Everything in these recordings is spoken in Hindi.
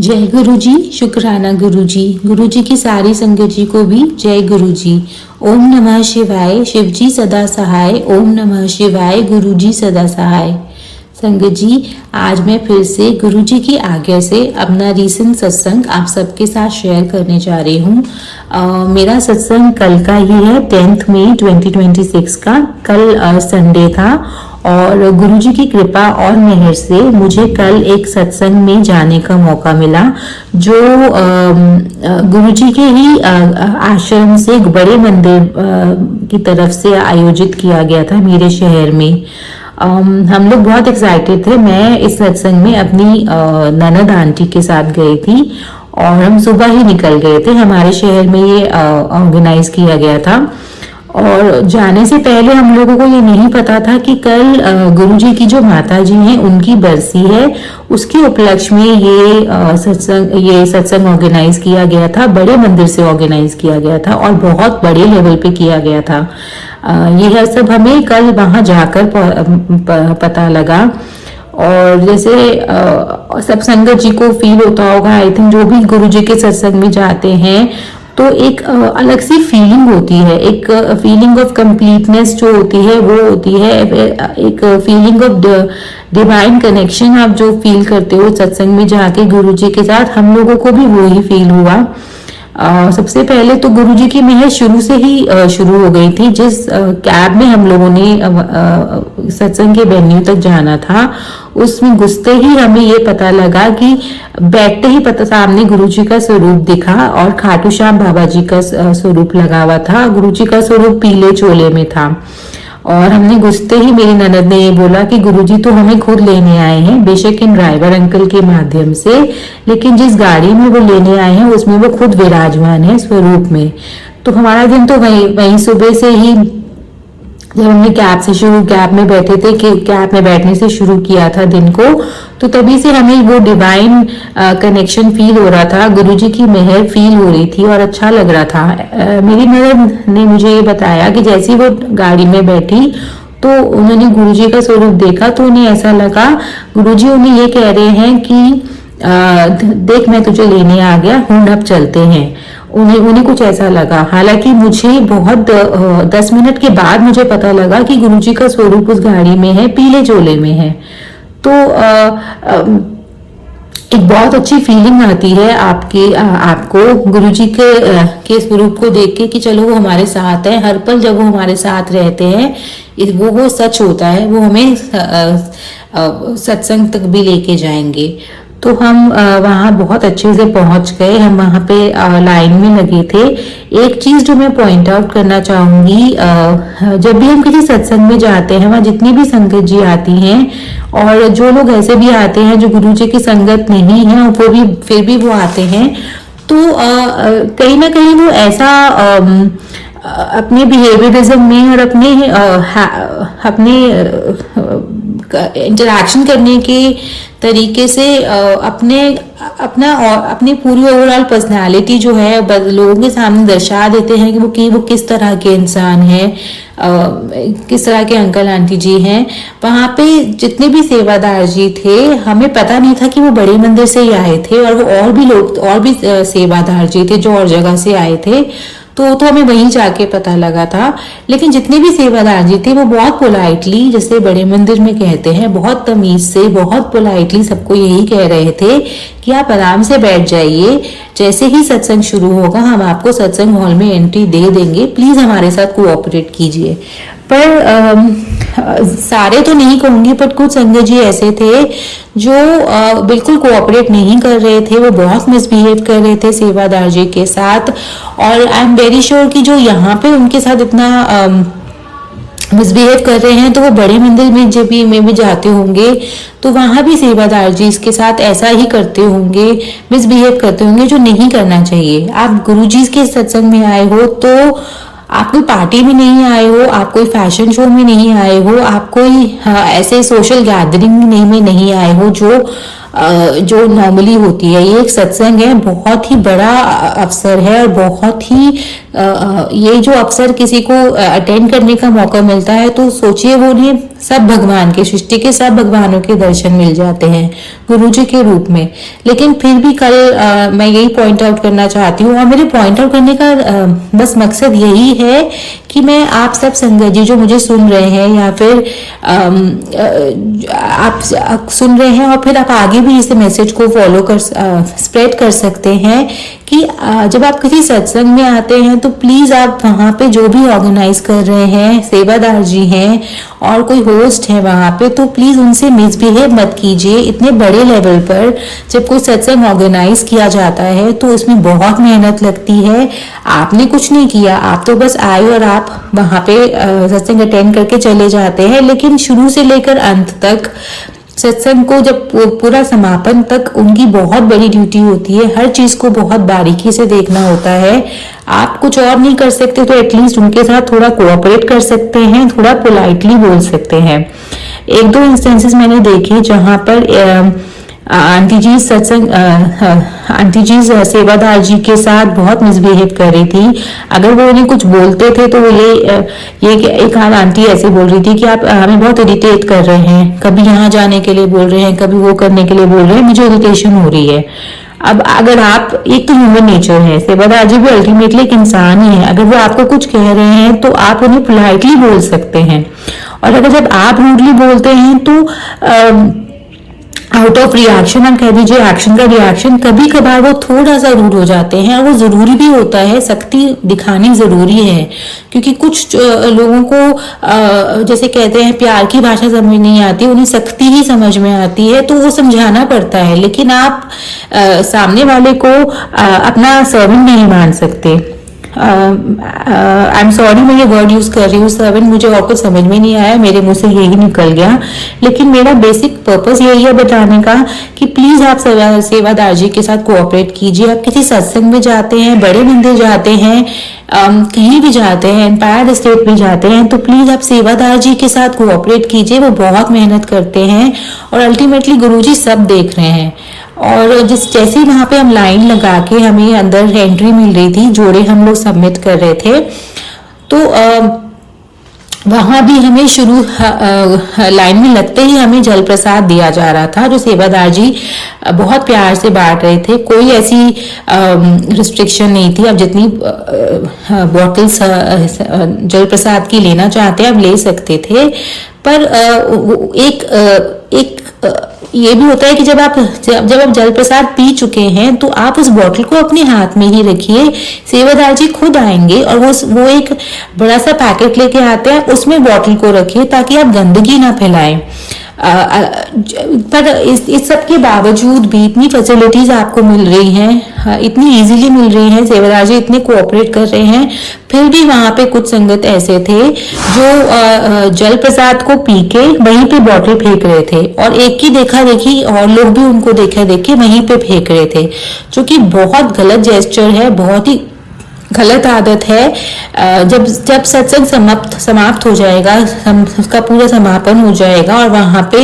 जय गुरु जी। शुक्राना गुरु जी। गुरु जी की सारी संगत जी को भी जय गुरु जी। ओम नमः शिवाय। शिव जी सदा सहाय। ओम नमः शिवाय। गुरु जी सदा सहाय। संगत जी, आज मैं फिर से गुरु जी की आज्ञा से अपना रीसेंट सत्संग आप सबके साथ शेयर करने जा रही हूँ। मेरा सत्संग कल का ही है, 10 मई 2026 का। कल संडे था और गुरु जी की कृपा और मेहर से मुझे कल एक सत्संग में जाने का मौका मिला, जो गुरु जी के ही आश्रम से एक बड़े मंदिर की तरफ से आयोजित किया गया था मेरे शहर में। हम लोग बहुत एक्साइटेड थे। मैं इस सत्संग में अपनी ननद आंटी के साथ गई थी और हम सुबह ही निकल गए थे। हमारे शहर में ये ऑर्गेनाइज किया गया था और जाने से पहले हम लोगों को ये नहीं पता था कि कल गुरु जी की जो माता जी हैं उनकी बरसी है। उसके उपलक्ष्य में ये सत्संग ऑर्गेनाइज किया गया था। बड़े मंदिर से ऑर्गेनाइज किया गया था और बहुत बड़े लेवल पे किया गया था। यह सब हमें कल वहां जाकर पता लगा। और जैसे सब संगत जी को फील होता होगा, आई थिंक जो भी गुरु जी के सत्संग में जाते हैं तो एक अलग सी फीलिंग होती है। एक फीलिंग ऑफ कंप्लीटनेस जो होती है वो होती है। एक फीलिंग ऑफ डिवाइन कनेक्शन आप जो फील करते हो सत्संग में जाके गुरु जी के साथ, हम लोगों को भी वो ही फील हुआ। सबसे पहले तो गुरु जी की मेहर शुरू से ही शुरू हो गई थी। जिस कैब में हम लोगों ने सत्संग के वेन्यू तक जाना था, उसमें घुसते ही हमें ये पता लगा कि बैठते ही पता सामने गुरु जी का स्वरूप दिखा और खाटू श्याम बाबा जी का स्वरूप लगा हुआ था। गुरु जी का स्वरूप पीले चोले में था और हमने घुसते ही मेरी ननद ने ये बोला कि गुरुजी तो हमें खुद लेने आए हैं, बेशक इन ड्राइवर अंकल के माध्यम से, लेकिन जिस गाड़ी में वो लेने आए हैं उसमें वो खुद विराजमान है स्वरूप में। तो हमारा दिन तो वहीं सुबह से ही, जब हमने कैब में बैठे थे कि कैब में बैठने से शुरू किया था दिन को, तो तभी से हमें वो डिवाइन कनेक्शन फील हो रहा था। गुरुजी की मेहर फील हो रही थी और अच्छा लग रहा था। मेरी ननद ने मुझे ये बताया कि जैसे वो गाड़ी में बैठी तो उन्होंने गुरुजी का स्वरूप देखा तो उन्हें ऐसा लगा, गुरुजी उन्हें ये कह रहे हैं कि देख मैं तुझे लेने आ गया हूँ, अब चलते हैं। उन्हें कुछ ऐसा लगा। हालांकि मुझे बहुत 10 मिनट के बाद मुझे पता लगा कि गुरुजी का स्वरूप उस गाड़ी में है, पीले चोले में है। तो एक बहुत अच्छी फीलिंग आती है आपको गुरुजी के स्वरूप को देख के कि चलो वो हमारे साथ है। हर पल जब वो हमारे साथ रहते हैं वो सच होता है, वो हमें सत्संग तक भी लेके जाएंगे। तो हम वहाँ बहुत अच्छे से पहुंच गए। हम वहाँ पे लाइन में लगे थे। एक चीज जो मैं पॉइंट आउट करना चाहूंगी, जब भी हम किसी सत्संग में जाते हैं, वहाँ जितनी भी संगत जी आती हैं और जो लोग ऐसे भी आते हैं जो गुरु जी की संगत नहीं है वो भी फिर भी वो आते हैं, तो कहीं ना कहीं वो ऐसा अपने बिहेवियरिज्म में और अपने इंटरैक्शन करने के तरीके से अपनी पूरी ओवरऑल पर्सनालिटी जो है लोगों के सामने दर्शा देते हैं कि वो किस तरह के इंसान हैं, किस तरह के अंकल आंटी जी हैं। वहाँ पे जितने भी सेवादार जी थे, हमें पता नहीं था कि वो बड़े मंदिर से ही आए थे और वो और भी सेवादार जी थे जो और जगह से आए थे। तो हमें वहीं जाके पता लगा था। लेकिन जितने भी सेवादार जी थे वो बहुत पोलाइटली, जैसे बड़े मंदिर में कहते हैं, बहुत तमीज से, बहुत पोलाइटली सबको यही कह रहे थे कि आप आराम से बैठ जाइए, जैसे ही सत्संग शुरू होगा हम आपको सत्संग हॉल में एंट्री दे देंगे, प्लीज हमारे साथ कोऑपरेट कीजिए। पर सारे तो नहीं कहूंगी, पर कुछ संगत जी ऐसे थे जो बिल्कुल कोऑपरेट नहीं कर रहे थे। वो बहुत मिसबिहेव कर रहे थे सेवादार जी के साथ। और आई एम वेरी श्योर कि जो यहाँ पे उनके साथ इतना मिसबिहेव कर रहे हैं तो वो बड़े मंदिर में भी जाते होंगे तो वहां भी सेवादार जी इसके साथ ऐसा ही करते होंगे, मिसबिहेव करते होंगे, जो नहीं करना चाहिए। आप गुरु जी के सत्संग में आए हो तो आप कोई पार्टी में नहीं आए हो, आप कोई फैशन शो में नहीं आए हो, आप कोई ऐसे सोशल गैदरिंग में नहीं आए हो जो जो नॉर्मली होती है। ये एक सत्संग है, बहुत ही बड़ा अवसर है और बहुत ही ये जो अवसर किसी को अटेंड करने का मौका मिलता है तो सोचिए वो उन्हें सब भगवान के, सृष्टि के सब भगवानों के दर्शन मिल जाते हैं गुरु जी के रूप में। लेकिन फिर भी कल मैं यही पॉइंट आउट करना चाहती हूँ और मेरे पॉइंट आउट करने का बस मकसद यही है कि मैं आप सब संगत जी जो मुझे सुन रहे हैं या फिर आप सुन रहे हैं और फिर आप आगे भी इस मैसेज को फॉलो कर स्प्रेड कर सकते हैं कि जब आप किसी सत्संग में आते हैं तो प्लीज आप वहाँ पे जो भी ऑर्गेनाइज कर रहे हैं, सेवादार जी हैं और कोई होस्ट है वहाँ पे, तो प्लीज उनसे मिसबिहेव मत कीजिए। इतने बड़े लेवल पर जब कोई सत्संग ऑर्गेनाइज किया जाता है तो उसमें बहुत मेहनत लगती है। आपने कुछ नहीं किया, आप तो बस आए और आप वहाँ पे सत्संग अटेंड करके चले जाते हैं, लेकिन शुरू से लेकर अंत तक सत्संग को जब पूरा समापन तक उनकी बहुत बड़ी ड्यूटी होती है। हर चीज को बहुत बारीकी से देखना होता है। आप कुछ और नहीं कर सकते तो एटलीस्ट उनके साथ थोड़ा कोऑपरेट कर सकते हैं, थोड़ा पोलाइटली बोल सकते हैं। एक दो इंस्टेंसेस मैंने देखे जहां पर आंटी जी आंटी जी सेवादार जी के साथ बहुत मिसबिहेव कर रही थी। अगर वो उन्हें कुछ बोलते थे तो वो ये एक आंटी ऐसे बोल रही थी कि आप हमें बहुत इरिटेट कर रहे हैं, कभी यहाँ जाने के लिए बोल रहे हैं, कभी वो करने के लिए बोल रहे हैं, मुझे इरिटेशन हो रही है। अब अगर आप, एक तो ह्यूमन नेचर है, सेवादार जी भी अल्टीमेटली एक इंसान ही है, अगर वो आपको कुछ कह रहे हैं तो आप उन्हें पोलाइटली बोल सकते हैं। और अगर जब आप रूडली बोलते हैं तो आउट ऑफ रिएक्शन, हम कह दीजिए एक्शन का रिएक्शन, कभी कभार वो थोड़ा सा रूड हो जाते हैं और वो जरूरी भी होता है, सख्ती दिखानी जरूरी है। क्योंकि कुछ लोगों को जैसे कहते हैं प्यार की भाषा समझ नहीं आती, उन्हें सख्ती ही समझ में आती है, तो वो समझाना पड़ता है। लेकिन आप सामने वाले को अपना सर्वेंट नहीं मान सकते। आई एम सॉरी मैं ये वर्ड यूज कर रही हूँ सर्वेंट, मुझे और कुछ समझ में नहीं आया, मेरे मुंह से यही निकल गया। लेकिन मेरा बेसिक पर्पस यही है बताने का कि प्लीज आप सेवादार जी के साथ कोऑपरेट कीजिए। आप किसी सत्संग में जाते हैं, बड़े मंदिर जाते हैं, कहीं भी जाते हैं, एम्पायर स्टेट भी जाते हैं, तो प्लीज आप सेवादार जी के साथ कोऑपरेट कीजिए। वो बहुत मेहनत करते हैं और अल्टीमेटली गुरुजी सब देख रहे हैं। और जैसे ही वहां पे हम लाइन लगा के हमें अंदर एंट्री मिल रही थी, जोड़े हम लोग सबमिट कर रहे थे, तो वहां भी हमें शुरू लाइन में लगते ही हमें जल प्रसाद दिया जा रहा था, जो सेवादार जी बहुत प्यार से बांट रहे थे। कोई ऐसी रिस्ट्रिक्शन नहीं थी, आप जितनी बॉटल्स जल प्रसाद की लेना चाहते हैं आप ले सकते थे। पर एक ये भी होता है कि जब आप जल प्रसाद पी चुके हैं तो आप उस बोतल को अपने हाथ में ही रखिए। सेवादार जी खुद आएंगे और वो एक बड़ा सा पैकेट लेके आते हैं, उसमें बोतल को रखिए ताकि आप गंदगी ना फैलाएं। पर इस सब के बावजूद भी इतनी फैसिलिटीज आपको मिल रही हैं, इतनी इजीली मिल रही हैं, सेवादार जी इतने कोऑपरेट कर रहे हैं, फिर भी वहां पे कुछ संगत ऐसे थे जो जल प्रसाद को पी के वहीं पे बॉटल फेंक रहे थे और एक की देखा देखी और लोग भी उनको देखा देखी वहीं पे फेंक रहे थे, जो कि बहुत गलत जेस्चर है, बहुत ही गलत आदत है। जब सत्संग समाप्त हो जाएगा, उसका पूरा समापन हो जाएगा और वहां पे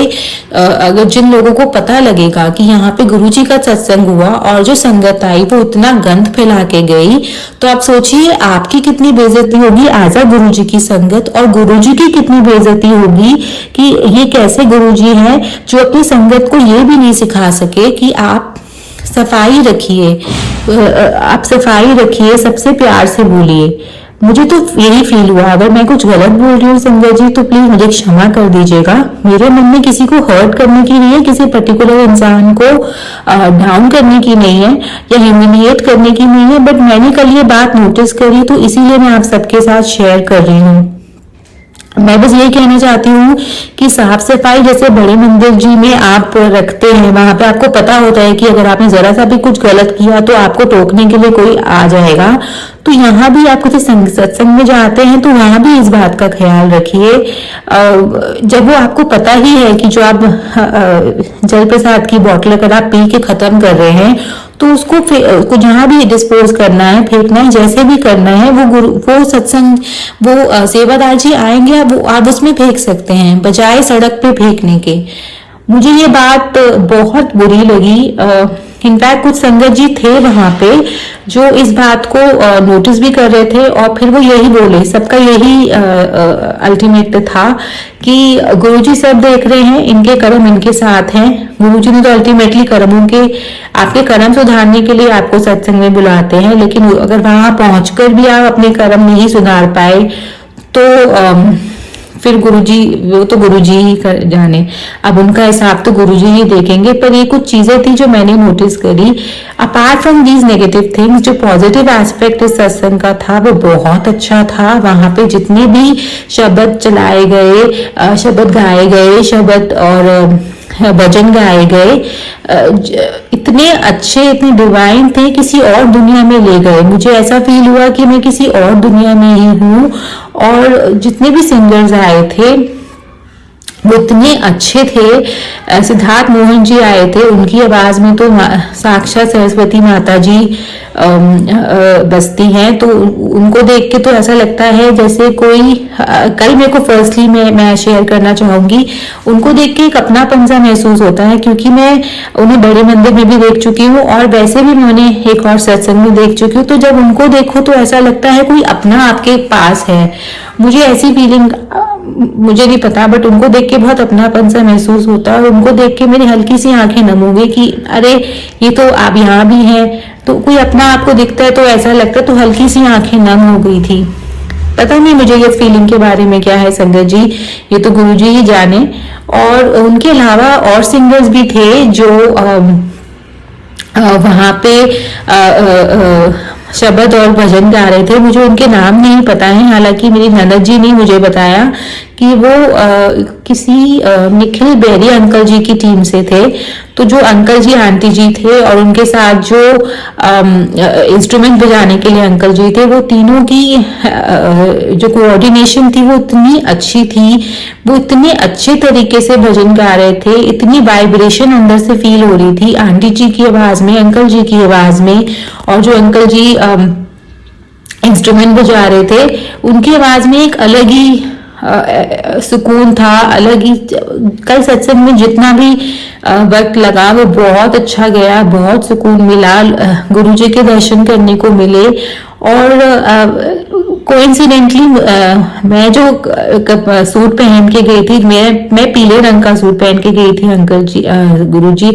अगर जिन लोगों को पता लगेगा कि यहाँ पे गुरुजी का सत्संग हुआ और जो संगत आई वो इतना गंद फैला के गई, तो आप सोचिए आपकी कितनी बेइज्जती होगी एज अ गुरुजी की संगत, और गुरुजी की कितनी बेइज्जती होगी कि ये कैसे गुरुजी हैं जो अपनी संगत को ये भी नहीं सिखा सके कि आप सफाई रखिए, आप सफाई रखिए, सबसे प्यार से बोलिए। मुझे तो यही फील हुआ। अगर मैं कुछ गलत बोल रही हूँ संजय जी तो प्लीज मुझे क्षमा कर दीजिएगा। मेरे मन में किसी को हर्ट करने की नहीं है, किसी पर्टिकुलर इंसान को डाउन करने की नहीं है या ह्यूमिलिएट करने की नहीं है, बट मैंने कल ये बात नोटिस करी तो इसीलिए मैं आप सबके साथ शेयर कर रही हूँ। मैं बस यही कहना चाहती हूँ कि साफ सफाई जैसे बड़े मंदिर जी में आप रखते हैं, वहां पे आपको पता होता है कि अगर आपने जरा सा भी कुछ गलत किया तो आपको टोकने के लिए कोई आ जाएगा, तो यहाँ भी आप किसी सत्संग में जाते हैं तो वहां भी इस बात का ख्याल रखिए। जब वो आपको पता ही है कि जो आप जल प्रसाद की बोतल अगर आप पी के खत्म कर रहे हैं तो उसको जहां भी डिस्पोज करना है, फेंकना है, जैसे भी करना है, वो सत्संग वो सेवादार जी आएंगे, आप उसमें फेंक सकते हैं बजाय सड़क पे फेंकने के। मुझे ये बात बहुत बुरी लगी। इनफैक्ट कुछ संगत जी थे वहां पे जो इस बात को नोटिस भी कर रहे थे और फिर वो यही बोले, सबका यही अल्टीमेट था कि गुरुजी सब देख रहे हैं, इनके कर्म इनके साथ हैं। गुरुजी ने तो अल्टीमेटली कर्मों के, आपके कर्म सुधारने के लिए आपको सत्संग में बुलाते हैं, लेकिन अगर वहां पहुंचकर भी आप अपने कर्म नहीं सुधार पाए तो फिर गुरुजी, वो तो गुरुजी ही जाने, अब उनका हिसाब तो गुरुजी ही देखेंगे। पर ये कुछ चीजें थी जो मैंने नोटिस करी। Apart from these negative things, जो पॉजिटिव एस्पेक्ट इस सत्संग का था वो बहुत अच्छा था। वहां पे जितने भी शब्द चलाए गए, शब्द गाए गए, शब्द और भजन गाए गए, इतने अच्छे, इतने डिवाइन थे, किसी और दुनिया में ले गए। मुझे ऐसा फील हुआ कि मैं किसी और दुनिया में ही हूँ। और जितने भी सिंगर्स आए थे वो इतने अच्छे थे। सिद्धार्थ मोहन जी आए थे, उनकी आवाज में तो साक्षात सरस्वती माता जी बसती हैं। तो उनको देख के तो ऐसा लगता है जैसे कोई, कल मेरे को फर्स्टली मैं शेयर करना चाहूंगी, उनको देख के एक अपनापन सा महसूस होता है, क्योंकि मैं उन्हें बड़े मंदिर में भी देख चुकी हूँ और वैसे भी मैं उन्हें एक और सत्संग में देख चुकी हूँ। तो जब उनको देखो तो ऐसा लगता है कोई अपना आपके पास है। मुझे ऐसी फीलिंग, मुझे नहीं पता, बट उनको देख के बहुत अपनापन सा महसूस होता है। और उनको देख के मेरी हल्की सी आंखें नम हो गई कि अरे ये तो आप यहाँ भी हैं। तो कोई अपना आपको दिखता है तो ऐसा लगता है, तो हल्की सी आंखें नम हो गई थी। पता नहीं मुझे ये फीलिंग के बारे में क्या है संगत जी, ये तो गुरुजी ही जाने। और उनके अलावा और सिंगर्स भी थे जो वहां पे शब्द और भजन गा रहे थे। मुझे उनके नाम नहीं पता है, हालांकि मेरी ननद जी ने मुझे बताया कि वो किसी निखिल बेरी अंकल जी की टीम से थे। तो जो अंकल जी आंटी जी थे और उनके साथ जो इंस्ट्रूमेंट बजाने के लिए अंकल जी थे, वो तीनों की जो कोऑर्डिनेशन थी वो इतनी अच्छी थी। वो इतने अच्छे तरीके से भजन गा रहे थे, इतनी वाइब्रेशन अंदर से फील हो रही थी आंटी जी की आवाज में, अंकल जी की आवाज में। और जो अंकल जी इंस्ट्रूमेंट बजा रहे थे, उनकी आवाज में एक अलग ही सुकून था, अलग ही। कल सत्संग में जितना भी वक्त लगा वो बहुत अच्छा गया, बहुत सुकून मिला, गुरुजी के दर्शन करने को मिले। और कोइंसिडेंटली मैं जो सूट पहन के गई थी, मैं पीले रंग का सूट पहन के गई थी अंकल जी, गुरुजी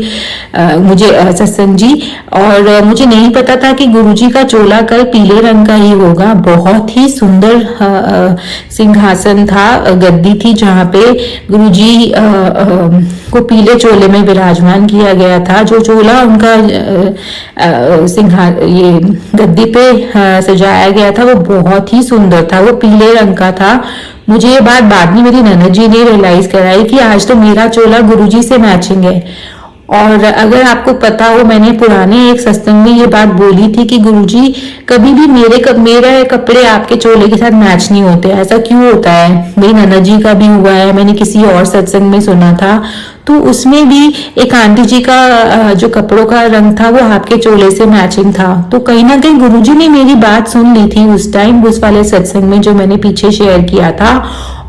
मुझे सत्संग जी, और मुझे नहीं पता था कि गुरुजी का चोला कल पीले रंग का ही होगा। बहुत ही सुंदर सिंहासन था, गद्दी थी जहाँ पे गुरुजी को पीले चोले में विराजमान किया गया था। जो चोला उनका ये गद्दी पे सजाया गया था वो बहुत ही सुंदर था, वो पीले रंग का था। मुझे ये बात बाद में मेरी ननद जी ने रियलाइज कराई कि आज तो मेरा चोला गुरुजी से मैचिंग है। और अगर आपको पता हो, मैंने पुराने एक सत्संग में ये बात बोली थी कि गुरुजी कभी भी मेरे कपड़े आपके चोले के साथ मैच नहीं होते। ऐसा क्यों होता है? मेरी ननद जी का भी हुआ है, मैंने किसी और सत्संग में सुना था। तो उसमें भी एक आंटी जी का जो कपड़ों का रंग था वो आपके चोले से मैचिंग था। तो कहीं ना कहीं गुरुजी ने मेरी बात सुन ली थी उस टाइम, उस वाले सत्संग में जो मैंने पीछे शेयर किया था,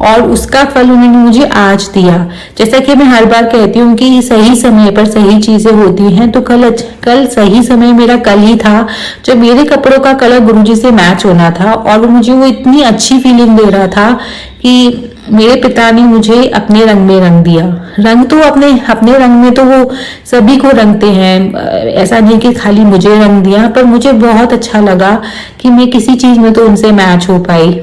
और उसका फल उन्होंने मुझे आज दिया। जैसा कि मैं हर बार कहती हूँ कि सही समय पर सही चीजें होती हैं, तो कल सही समय मेरा कल ही था जब मेरे कपड़ों का कलर गुरुजी से मैच होना था। और मुझे वो इतनी अच्छी फीलिंग दे रहा था कि मेरे पिता ने मुझे अपने रंग में रंग दिया। रंग तो अपने रंग में तो वो सभी को रंगते हैं, ऐसा नहीं कि खाली मुझे रंग दिया। पर मुझे बहुत अच्छा लगा कि मैं किसी चीज में तो उनसे मैच हो पाई।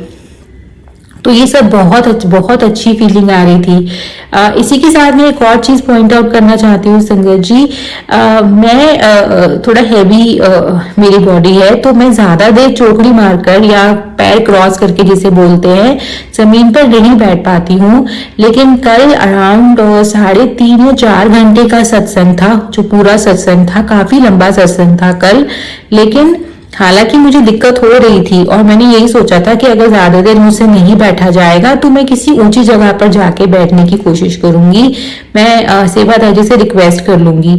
तो ये सब बहुत अच्छी फीलिंग आ रही थी। इसी के साथ मैं एक और चीज पॉइंट आउट करना चाहती हूँ संगत जी। मैं थोड़ा हैवी मेरी बॉडी है, तो मैं ज्यादा देर चौकड़ी मारकर या पैर क्रॉस करके जिसे बोलते हैं जमीन पर नहीं बैठ पाती हूँ। लेकिन कल अराउंड 3.5 या 4 घंटे का सत्संग था, जो पूरा सत्संग था, काफी लंबा सत्संग था कल। लेकिन हालांकि मुझे दिक्कत हो रही थी और मैंने यही सोचा था कि अगर ज्यादा देर मुझसे नहीं बैठा जाएगा तो मैं किसी ऊंची जगह पर जाके बैठने की कोशिश करूंगी, मैं सेवादारी से रिक्वेस्ट कर लूंगी।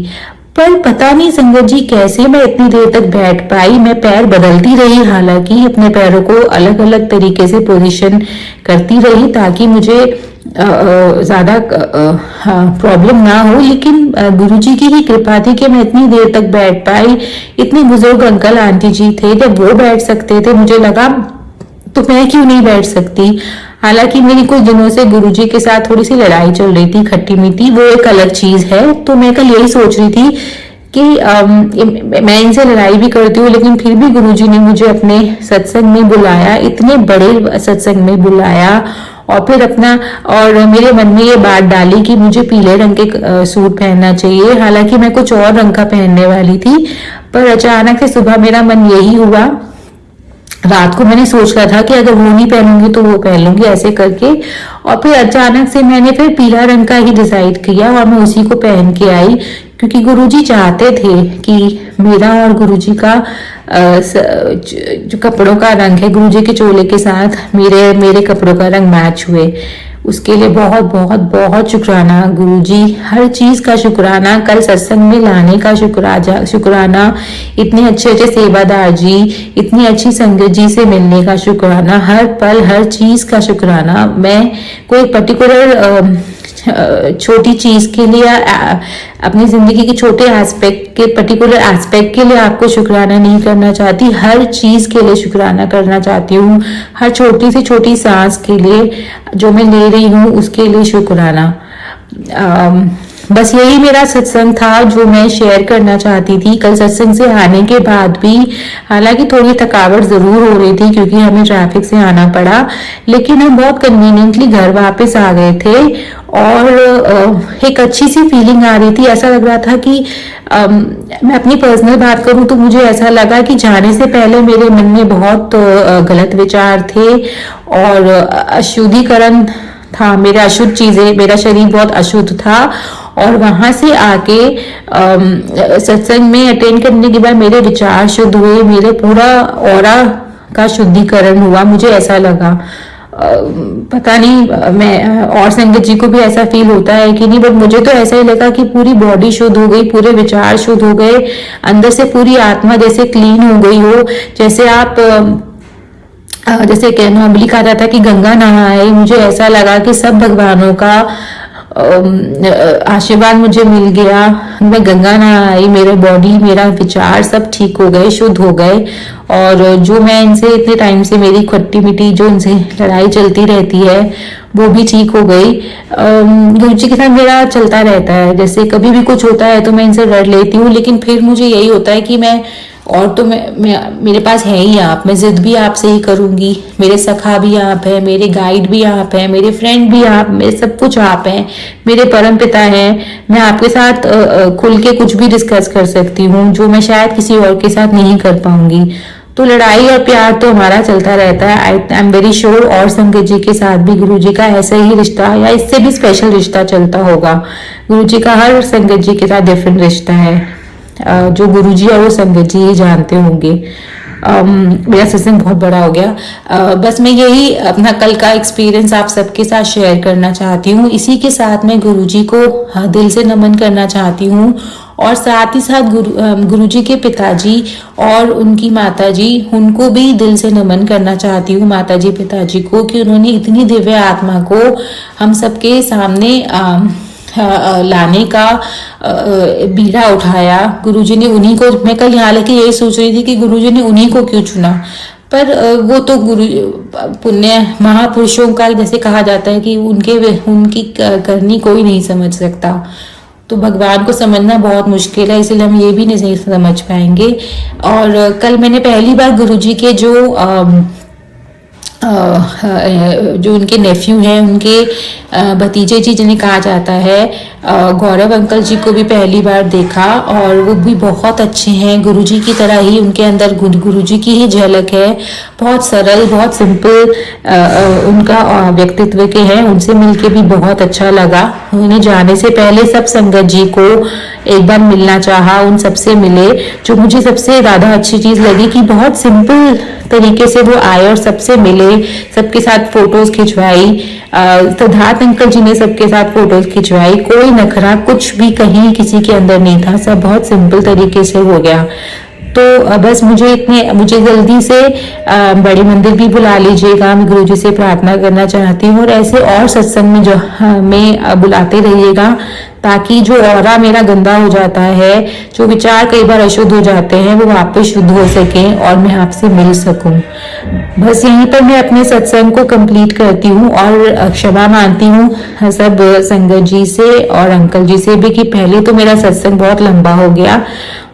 पर पता नहीं संगत जी कैसे मैं इतनी देर तक बैठ पाई। मैं पैर बदलती रही, हालांकि अपने पैरों को अलग अलग तरीके से पोजीशन करती रही ताकि मुझे ज़्यादा प्रॉब्लम ना हो, लेकिन गुरुजी की ही कृपा थी कि मैं इतनी देर तक बैठ पाई। इतने बुजुर्ग अंकल आंटी जी थे, जब वो बैठ सकते थे मुझे लगा तो मैं क्यों नहीं बैठ सकती। हालांकि मेरी कुछ दिनों से गुरुजी के साथ थोड़ी सी लड़ाई चल रही थी, खट्टी मीठी, वो एक अलग चीज है। तो मैं कल यही सोच रही थी कि मैं इनसे लड़ाई भी करती हूँ, लेकिन फिर भी गुरुजी ने मुझे अपने सत्संग में बुलाया, इतने बड़े सत्संग में बुलाया, और फिर अपना, और मेरे मन में ये बात डाली कि मुझे पीले रंग के सूट पहनना चाहिए। हालांकि मैं कुछ और रंग का पहनने वाली थी, पर अचानक से सुबह मेरा मन यही हुआ। रात को मैंने सोच रहा था कि अगर वो नहीं पहनूंगी तो वो पहन लूंगी, ऐसे करके, और फिर अचानक से मैंने फिर पीला रंग का ही डिसाइड किया और मैं उसी को पहन के आई, क्योंकि गुरुजी चाहते थे कि मेरा और गुरुजी का जो कपड़ों का रंग है, गुरुजी के चोले के साथ मेरे कपड़ों का रंग मैच हुए। उसके लिए बहुत बहुत बहुत शुक्राना गुरुजी, हर चीज का शुक्राना, कल सत्संग में लाने का शुक्राना, इतने अच्छे अच्छे सेवादार जी, इतनी अच्छी संगत जी से मिलने का शुक्राना, हर पल हर चीज का शुक्राना। मैं कोई पर्टिकुलर छोटी चीज के लिए, अपनी जिंदगी के छोटे एस्पेक्ट के, पर्टिकुलर एस्पेक्ट के लिए आपको शुक्राना नहीं करना चाहती, हर चीज के लिए शुक्राना करना चाहती हूँ। हर छोटी से छोटी सांस के लिए जो मैं ले रही हूँ उसके लिए शुक्राना। बस यही मेरा सत्संग था जो मैं शेयर करना चाहती थी। कल सत्संग से आने के बाद भी हालांकि थोड़ी थकावट जरूर हो रही थी, क्योंकि हमें ट्रैफिक से आना पड़ा, लेकिन हम बहुत कन्वीनियंटली घर वापस आ गए थे, और एक अच्छी सी फीलिंग आ रही थी। ऐसा लग रहा था कि मैं अपनी पर्सनल बात करूं तो मुझे ऐसा लगा कि जाने से पहले मेरे मन में बहुत गलत विचार थे, और अशुद्धिकरण था, मेरे अशुद्ध चीजें, मेरा शरीर बहुत अशुद्ध था, और वहां से आके सत्संग में अटेंड करने के बाद मेरे विचार शुद्ध हुए, मेरे पूरा ऑरा का शुद्धिकरण हुआ, मुझे ऐसा लगा। पता नहीं मैं और संगत जी को भी ऐसा फील होता है कि नहीं, बट मुझे तो ऐसा ही लगा कि पूरी बॉडी शुद्ध हो गई, पूरे विचार शुद्ध हो गए, अंदर से पूरी आत्मा जैसे क्लीन हो गई हो। जैसे आप जैसे नॉर्मली कहा जाता है कि गंगा नहाए, मुझे ऐसा लगा कि सब भगवानों का आशीर्वाद मुझे मिल गया। मैं गंगा नहाई, मेरे बॉडी, मेरा विचार सब ठीक हो गए, शुद्ध हो गए, और जो मैं इनसे इतने टाइम से मेरी खट्टी मीठी जो इनसे लड़ाई चलती रहती है वो भी ठीक हो गई। गुरु जी के साथ मेरा चलता रहता है, जैसे कभी भी कुछ होता है तो मैं इनसे लड़ लेती हूँ, लेकिन फिर मुझे यही होता है कि मैं और तो मैं मेरे पास है ही आप, मैं जिद भी आपसे ही करूंगी, मेरे सखा भी आप है, मेरे गाइड भी आप है, मेरे फ्रेंड भी आप, मेरे सब कुछ आप हैं, मेरे परम पिता हैं। मैं आपके साथ खुल के कुछ भी डिस्कस कर सकती हूँ जो मैं शायद किसी और के साथ नहीं कर पाऊंगी। तो लड़ाई और प्यार तो हमारा चलता रहता है। आई एम वेरी श्योर और संगत जी के साथ भी गुरु जी का ऐसा ही रिश्ता या इससे भी स्पेशल रिश्ता चलता होगा। गुरु जी का हर संगत जी के साथ डिफरेंट रिश्ता है, जो गुरुजी और वो संगत जी ही जानते होंगे। मेरा सत्संग बहुत बड़ा हो गया। बस मैं यही अपना कल का एक्सपीरियंस आप सबके साथ शेयर करना चाहती हूँ। इसी के साथ मैं गुरुजी को दिल से नमन करना चाहती हूँ, और साथ ही साथ गुरुजी के पिताजी और उनकी माताजी, उनको भी दिल से नमन करना चाहती हूँ, माताजी पिताजी को, कि उन्होंने इतनी दिव्य आत्मा को हम सबके सामने लाने का बीड़ा उठाया। गुरुजी ने उन्हीं को, मैं कल हालांकि यही सोच रही थी कि गुरुजी ने उन्हीं को क्यों चुना, पर वो तो गुरु पुण्य महापुरुषों का जैसे कहा जाता है कि उनकी करनी कोई नहीं समझ सकता, तो भगवान को समझना बहुत मुश्किल है, इसलिए हम ये भी नहीं समझ पाएंगे। और कल मैंने पहली बार गुरुजी के जो उनके नेफ्यू हैं, उनके भतीजे जी जिन्हें कहा जाता है, गौरव अंकल जी को भी पहली बार देखा, और वो भी बहुत अच्छे हैं, गुरुजी की तरह ही उनके अंदर गुरुजी की ही झलक है। बहुत सरल, बहुत सिंपल उनका व्यक्तित्व के हैं। उनसे मिलके भी बहुत अच्छा लगा। उन्हें जाने से पहले सब संगत जी को एक बार मिलना चाहा, उन सबसे मिले। जो मुझे सबसे ज्यादा अच्छी चीज लगी कि बहुत सिंपल तरीके से वो आए और सबसे मिले, सबके साथ फोटोज खिंचवाई। सिद्धार्थ अंकल जी ने सबके साथ फोटोज खिंचवाई, कोई नखरा कुछ भी कहीं किसी के अंदर नहीं था, सब बहुत सिंपल तरीके से हो गया। तो बस मुझे जल्दी से बड़ी मंदिर भी बुला लीजिएगा। मैं गुरुजी से प्रार्थना करना चाहती हूँ, और ऐसे और सत्संग में जो हमें बुलाते रहिएगा, ताकि जो ऑरा मेरा गंदा हो जाता है, जो विचार कई बार अशुद्ध हो जाते हैं, वो वापस शुद्ध हो सकें और मैं आपसे मिल सकूं। बस यहीं पर मैं अपने सत्संग को कंप्लीट करती हूँ, और क्षमा मांगती हूँ सब संगत जी से और अंकल जी से भी कि पहले तो मेरा सत्संग बहुत लंबा हो गया,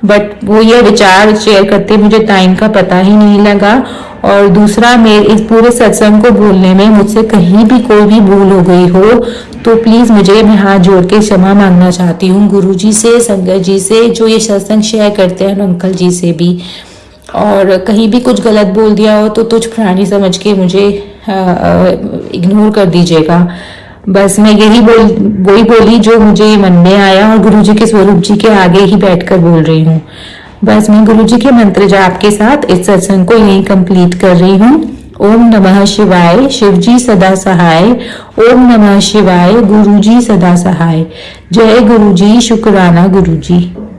बट वो ये विचार शेयर करते मुझे टाइम का पता ही नहीं लगा। और दूसरा, मेरे इस पूरे सत्संग को बोलने में मुझसे कहीं भी कोई भी भूल हो गई हो तो प्लीज मैं हाथ जोड़ के क्षमा मांगना चाहती हूँ गुरुजी से, संगत जी से, जो ये सत्संग शेयर करते हैं, अंकल जी से भी। और कहीं भी कुछ गलत बोल दिया हो तो तुझ प्राणी समझ के मुझे इग्नोर कर दीजिएगा। बस मैं वही बोली जो मुझे मन में आया, और गुरुजी के स्वरूप जी के आगे ही बैठकर बोल रही हूँ। बस मैं गुरुजी के मंत्र जाप के साथ इस सत्संग को यहीं कंप्लीट कर रही हूँ। ओम नमः शिवाय, शिवजी सदा सहाय। ओम नमः शिवाय, गुरुजी सदा सहाय। जय गुरुजी, शुक्राना गुरुजी।